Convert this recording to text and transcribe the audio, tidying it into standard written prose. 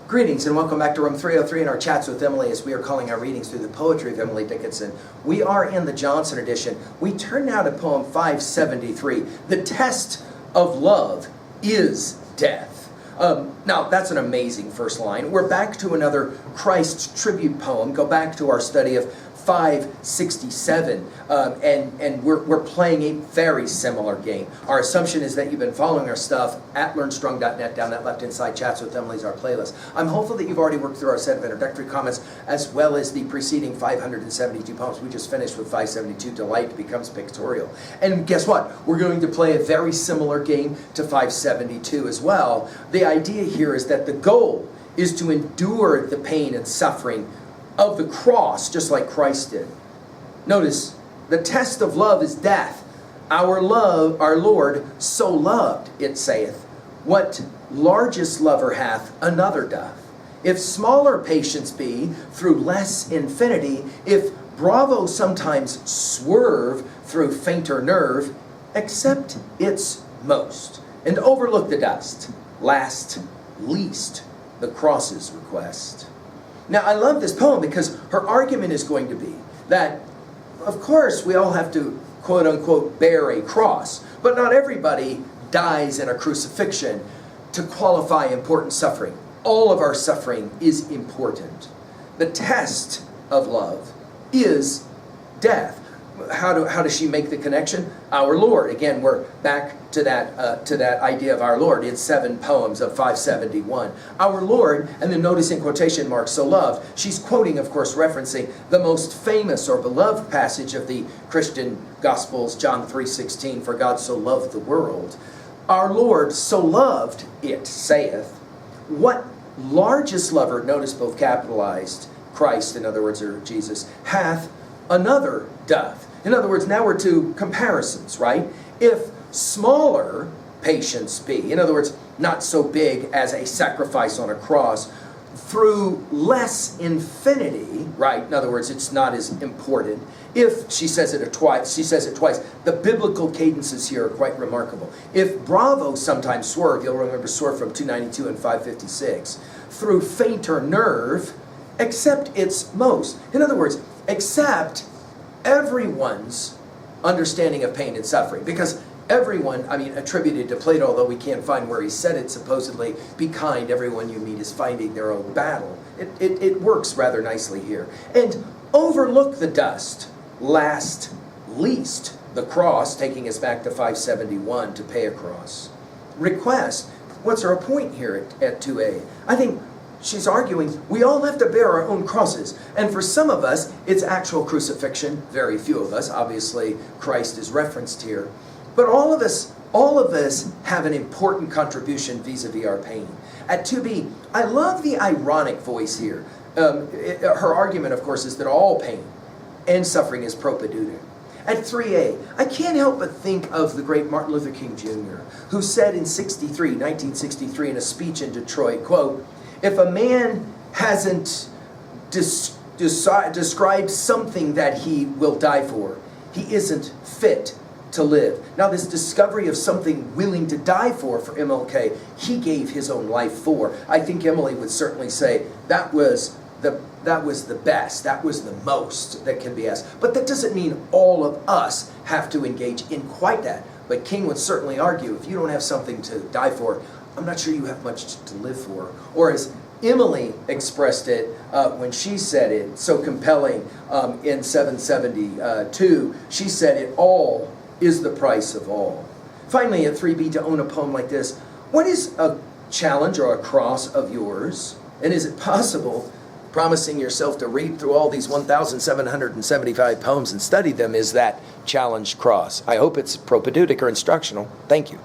Greetings and welcome back to room 303 in our chats with Emily as we are calling our readings through the poetry of Emily Dickinson. We are in the Johnson edition. We turn now to poem 573. The test of love is death. Now that's an amazing first line. We're back to another Christ tribute poem. Go back to our study of 567 and we're playing a very similar game. Our assumption is that you've been following our stuff at learnstrong.net. Down that left hand side, Chats with Emily's our playlist. I'm hopeful that you've already worked through our set of introductory comments as well as the preceding 572 poems. We just finished with 572, Delight Becomes Pictorial. And guess what? We're going to play a very similar game to 572 as well. The idea here is that the goal is to endure the pain and suffering of the cross, just like Christ did. Notice, the test of love is death. Our Lord so loved, it saith, what largest lover hath, another doth. If smaller patience be, through less infinity, if bravo sometimes swerve through fainter nerve, accept its most, and overlook the dust, last, least, the cross's request. Now, I love this poem because her argument is going to be that, of course, we all have to, quote unquote, bear a cross, but not everybody dies in a crucifixion to qualify important suffering. All of our suffering is important. The test of love is death. How does she make the connection? Our Lord. Again, we're back to that idea of our Lord in 7 poems of 571. Our Lord, and then notice in quotation marks, so loved. She's quoting, of course, referencing the most famous or beloved passage of the Christian Gospels, John 3:16, for God so loved the world. Our Lord so loved, it saith, what largest lover, notice both capitalized, Christ, in other words, or Jesus, hath, another doth. In other words, now we're to comparisons, right? If smaller patience be, in other words, not so big as a sacrifice on a cross, through less infinity, right? In other words, it's not as important. If she says it twice, the biblical cadences here are quite remarkable. If bravo sometimes swerve, you'll remember swerve from 292 and 556, through fainter nerve, accept its most. In other words, accept everyone's understanding of pain and suffering, because everyone, attributed to Plato, although we can't find where he said it, supposedly, be kind, everyone you meet is finding their own battle. It works rather nicely here. And overlook the dust, last, least, the cross, taking us back to 571 to pay a cross. Request, what's our point here at 2a? I think she's arguing we all have to bear our own crosses. And for some of us, it's actual crucifixion. Very few of us. Obviously, Christ is referenced here. But all of us have an important contribution vis-a-vis our pain. At 2b, I love the ironic voice here. Her argument, of course, is that all pain and suffering is propedeutic. At 3a, I can't help but think of the great Martin Luther King Jr., who said in 1963, in a speech in Detroit, quote, if a man hasn't described something that he will die for, he isn't fit to live. Now, this discovery of something willing to die for MLK, he gave his own life for. I think Emily would certainly say that was the best, that was the most that can be asked. But that doesn't mean all of us have to engage in quite that. But King would certainly argue, if you don't have something to die for, I'm not sure you have much to live for. Or as Emily expressed it when she said it, so compelling in 772, she said it all is the price of all. Finally, at 3b, to own a poem like this, what is a challenge or a cross of yours? And is it possible, promising yourself to read through all these 1,775 poems and study them, is that challenge cross? I hope it's propedeutic or instructional. Thank you.